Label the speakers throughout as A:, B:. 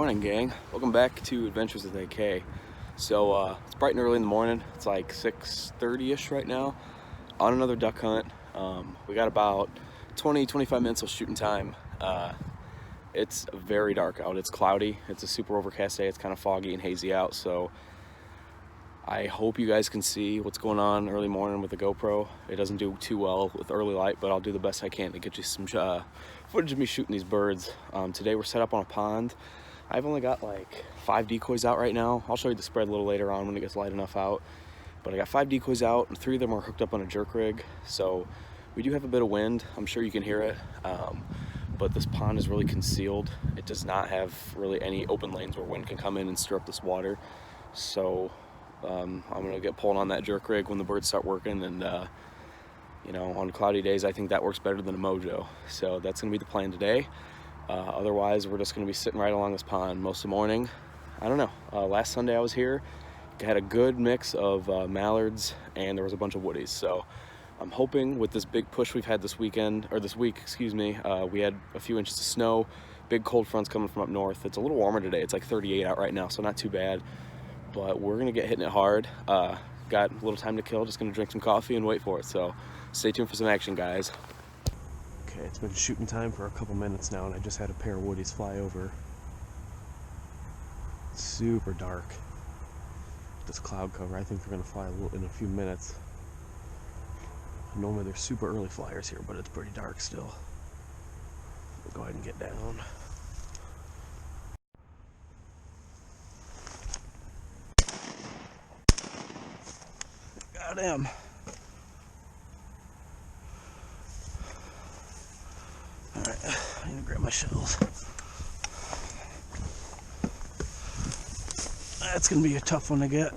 A: morning, gang. Welcome back to Adventures with AK. So it's bright and early in the morning. It's like 6:30ish right now on another duck hunt. We got about 20-25 minutes of shooting time. It's very dark out. It's cloudy. It's a super overcast day. It's kind of foggy and hazy out, so I hope you guys can see what's going on early morning with the GoPro. It doesn't do too well with early light, but I'll do the best I can to get you some footage of me shooting these birds. Today we're set up on a pond. I've only got like 5 decoys out right now. I'll show you the spread a little later on when it gets light enough out. But I got 5 decoys out, and 3 of them are hooked up on a jerk rig. So we do have a bit of wind. I'm sure you can hear it. But this pond is really concealed. It does not have really any open lanes where wind can come in and stir up this water. So I'm gonna get pulling on that jerk rig when the birds start working, and you know, on cloudy days I think that works better than a mojo. So that's gonna be the plan today. Otherwise we're just gonna be sitting right along this pond most of the morning. I don't know, last Sunday I was here, had a good mix of mallards, and there was a bunch of woodies. So I'm hoping with this big push we've had this week, excuse me, we had a few inches of snow, big cold fronts coming from up north. It's a little warmer today. It's like 38 out right now, so not too bad. But we're gonna get hitting it hard. Got a little time to kill, just gonna drink some coffee and wait for it. So stay tuned for some action, guys. Okay, it's been shooting time for a couple minutes now, and I just had a pair of woodies fly over. It's super dark. This cloud cover, I think they're gonna fly in a few minutes. Normally they're super early flyers here, but it's pretty dark still. We'll go ahead and get down. Got him. Alright, I need to grab my shells. That's gonna be a tough one to get.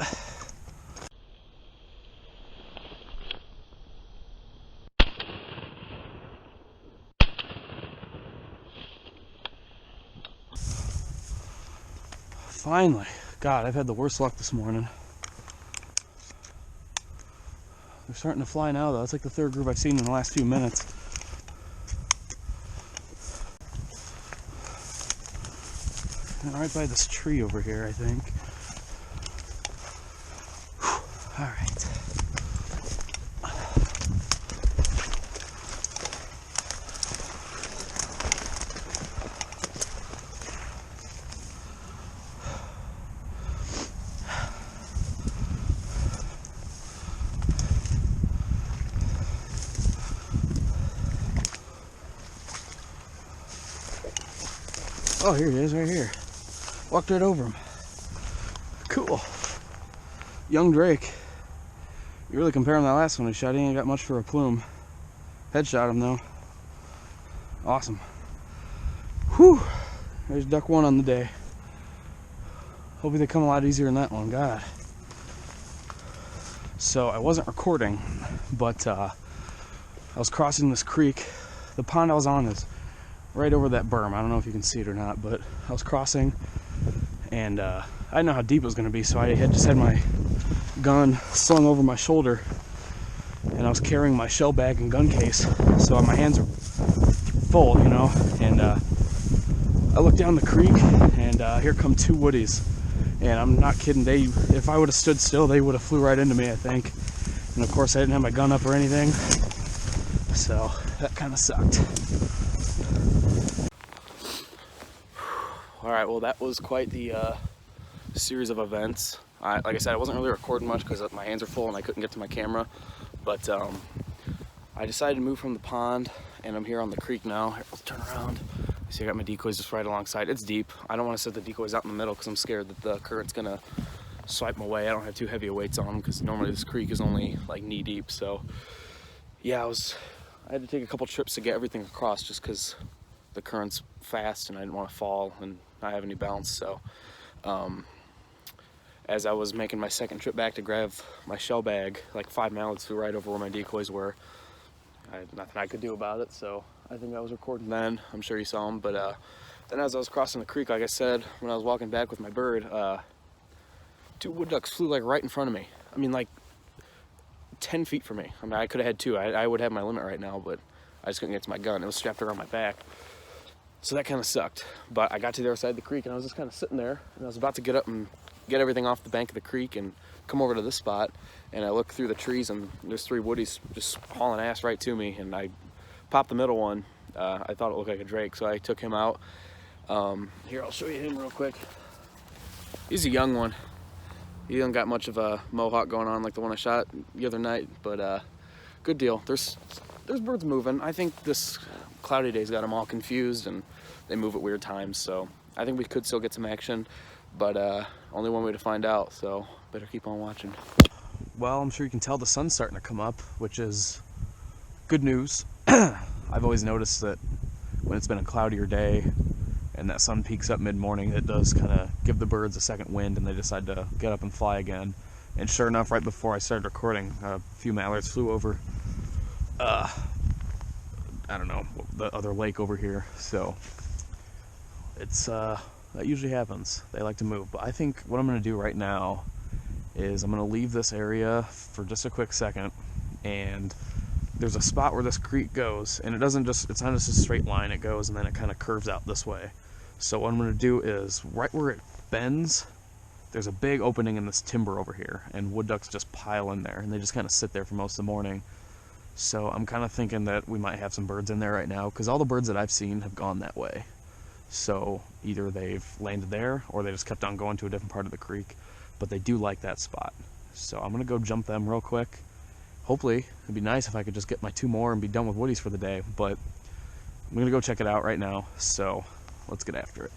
A: Finally. God, I've had the worst luck this morning. They're starting to fly now, though. It's like the 3rd group I've seen in the last few minutes. And right by this tree over here, I think. Whew. All right. Oh, here he is, right here. Walked right over him. Cool. Young Drake. You really compare him to that last one I shot. He ain't got much for a plume. Headshot him though. Awesome. Whew. There's duck 1 on the day. Hopefully they come a lot easier than that one. God. So I wasn't recording, but I was crossing this creek. The pond I was on is right over that berm. I don't know if you can see it or not, but I was crossing, and I didn't know how deep it was going to be, so I just had my gun slung over my shoulder, and I was carrying my shell bag and gun case, so my hands are full, you know, and I looked down the creek, and here come 2 woodies, and I'm not kidding, if I would have stood still, they would have flew right into me, I think. And of course I didn't have my gun up or anything, so that kind of sucked. All right, well, that was quite the series of events. Like I said, I wasn't really recording much because my hands are full and I couldn't get to my camera. But I decided to move from the pond, and I'm here on the creek now. Here, let's turn around. See, I got my decoys just right alongside. It's deep. I don't want to set the decoys out in the middle because I'm scared that the current's gonna swipe them away. I don't have too heavy weights on them because normally this creek is only like knee deep. So yeah, I had to take a couple trips to get everything across just because the current's fast and I didn't want to fall and not have any bounce. So as I was making my second trip back to grab my shell bag, like 5 mallards flew right over where my decoys were. I had nothing I could do about it, so I think I was recording then. I'm sure you saw them. But then as I was crossing the creek, like I said, when I was walking back with my bird, 2 wood ducks flew like right in front of me. I mean, like 10 feet from me. I mean, I could have had 2. I would have my limit right now, but I just couldn't get to my gun. It was strapped around my back. So that kind of sucked. But I got to the other side of the creek and I was just kind of sitting there and I was about to get up and get everything off the bank of the creek and come over to this spot, and I look through the trees and there's 3 woodies just hauling ass right to me, and I popped the middle one. I thought it looked like a drake, so I took him out. Here, I'll show you him real quick. He's a young one. He don't got much of a mohawk going on like the one I shot the other night, but good deal. There's birds moving. I think this cloudy day's got them all confused and they move at weird times, so I think we could still get some action, but only one way to find out, so better keep on watching. Well, I'm sure you can tell the sun's starting to come up, which is good news. I've always noticed that when it's been a cloudier day and that sun peaks up mid-morning, it does kind of give the birds a second wind and they decide to get up and fly again. And sure enough, right before I started recording, a few mallards flew over, I don't know, the other lake over here. So it's, that usually happens. They like to move. But I think what I'm going to do right now is I'm going to leave this area for just a quick second, and there's a spot where this creek goes, and it's not just a straight line, it goes and then it kind of curves out this way. So what I'm going to do is, right where it bends, there's a big opening in this timber over here, and wood ducks just pile in there, and they just kind of sit there for most of the morning. So I'm kind of thinking that we might have some birds in there right now, because all the birds that I've seen have gone that way. So either they've landed there, or they just kept on going to a different part of the creek, but they do like that spot. So I'm going to go jump them real quick. Hopefully, it'd be nice if I could just get my 2 more and be done with woodies for the day, but I'm going to go check it out right now, so let's get after it.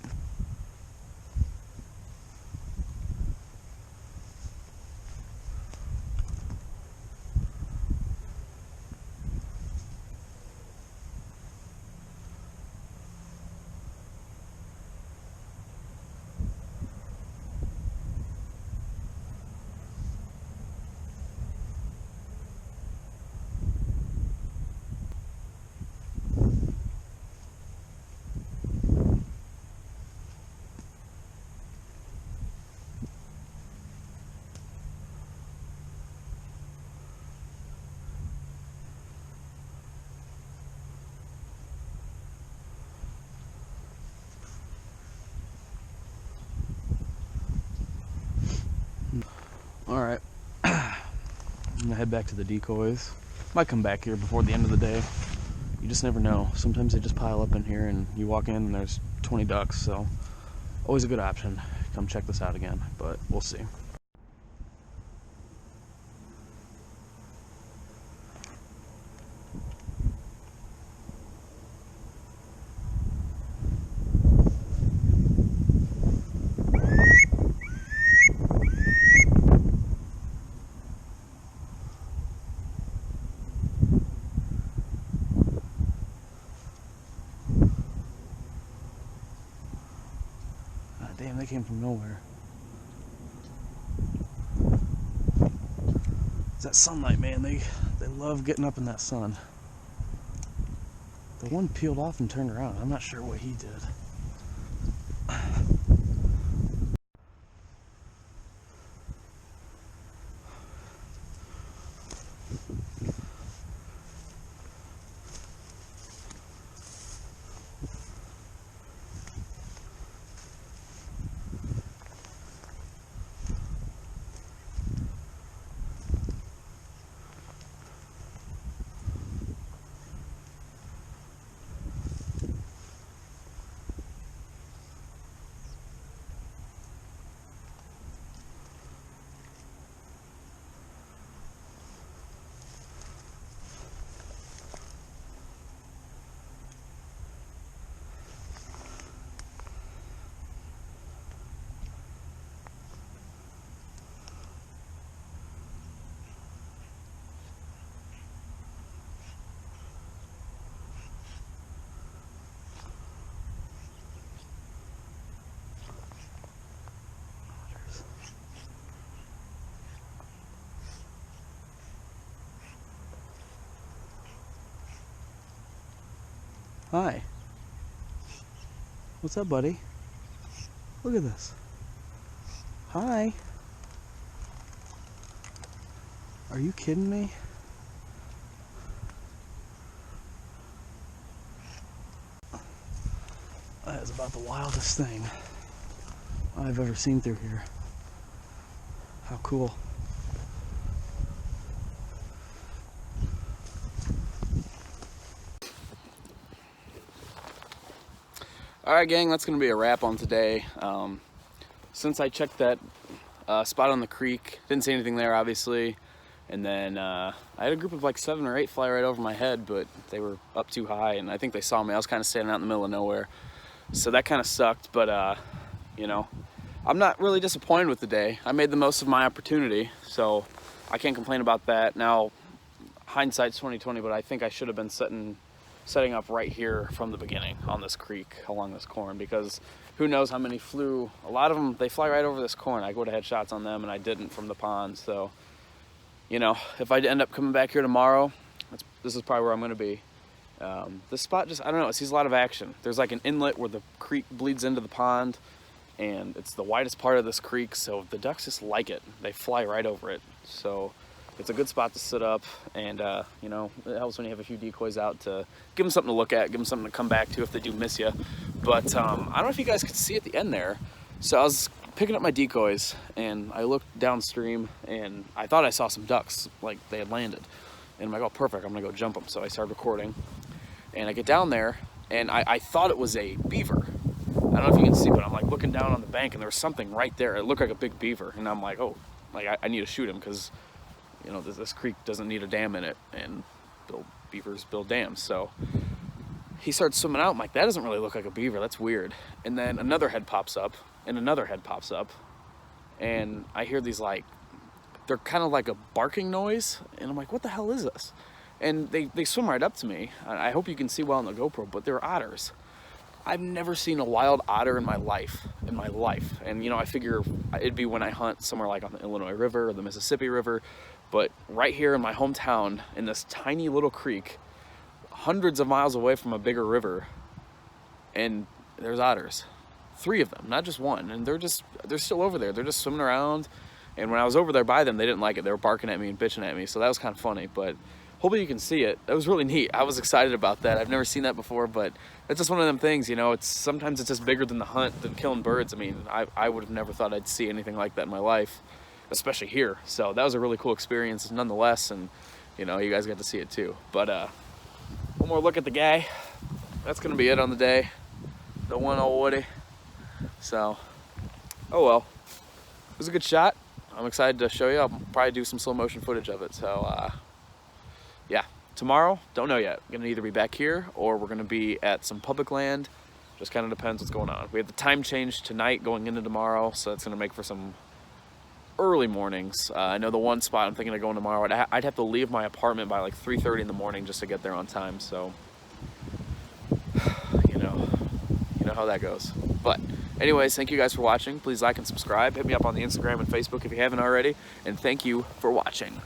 A: Alright, I'm gonna head back to the decoys. Might come back here before the end of the day. You just never know. Sometimes they just pile up in here and you walk in and there's 20 ducks, so always a good option. Come check this out again, but we'll see. Damn, they came from nowhere. It's that sunlight, man. They love getting up in that sun. The one peeled off and turned around. I'm not sure what he did. Hi. What's up, buddy? Look at this. Hi. Are you kidding me? That is about the wildest thing I've ever seen through here. How cool. Alright gang, that's going to be a wrap on today. Since I checked that spot on the creek, didn't see anything there obviously, and then I had a group of like 7 or 8 fly right over my head, but they were up too high and I think they saw me. I was kind of standing out in the middle of nowhere, so that kind of sucked, but you know, I'm not really disappointed with the day. I made the most of my opportunity, so I can't complain about that. Now, hindsight's 20/20, but I think I should have been setting up right here from the beginning on this creek along this corn, because who knows how many flew. A lot of them, they fly right over this corn. I would have had shots on them and I didn't from the pond. So, you know, if I end up coming back here tomorrow, this is probably where I'm going to be. This spot just, I don't know, it sees a lot of action. There's like an inlet where the creek bleeds into the pond, and it's the widest part of this creek, so the ducks just like it. They fly right over it. So it's a good spot to sit up, and you know, it helps when you have a few decoys out to give them something to look at, give them something to come back to if they do miss you. But I don't know if you guys could see at the end there. So I was picking up my decoys, and I looked downstream, and I thought I saw some ducks, like they had landed. And I'm like, oh, perfect, I'm gonna go jump them. So I started recording, and I get down there, and I thought it was a beaver. I don't know if you can see, but I'm like looking down on the bank, and there was something right there. It looked like a big beaver, and I'm like, oh, like I need to shoot him, because you know, this creek doesn't need a dam in it, and beavers build dams. So he starts swimming out. I'm like, that doesn't really look like a beaver. That's weird. And then another head pops up, and another head pops up, and I hear these like, they're kind of like a barking noise, and I'm like, what the hell is this? And they swim right up to me. I hope you can see well on the GoPro, but they're otters. I've never seen a wild otter in my life. And you know, I figure it'd be when I hunt somewhere like on the Illinois River or the Mississippi River, but right here in my hometown, in this tiny little creek, hundreds of miles away from a bigger river, and there's otters. 3 of them, not just one, and they're still over there. They're just swimming around, and when I was over there by them, they didn't like it. They were barking at me and bitching at me, so that was kind of funny, but hopefully you can see it. That was really neat. I was excited about that. I've never seen that before, but it's just one of them things, you know, sometimes it's just bigger than the hunt, than killing birds. I mean, I would have never thought I'd see anything like that in my life, especially here. So that was a really cool experience nonetheless, and you know, you guys got to see it too. But one more look at the guy. That's gonna be it on the day. The one old Woody. So, oh well. It was a good shot. I'm excited to show you. I'll probably do some slow motion footage of it. So yeah, tomorrow, don't know yet. We're gonna either be back here or we're gonna be at some public land. Just kind of depends what's going on. We have the time change tonight going into tomorrow, so that's gonna make for some early mornings. I know the one spot I'm thinking of going tomorrow, I'd have to leave my apartment by like 3:30 in the morning just to get there on time. So, you know how that goes. But anyways, thank you guys for watching. Please like and subscribe. Hit me up on the Instagram and Facebook if you haven't already. And thank you for watching.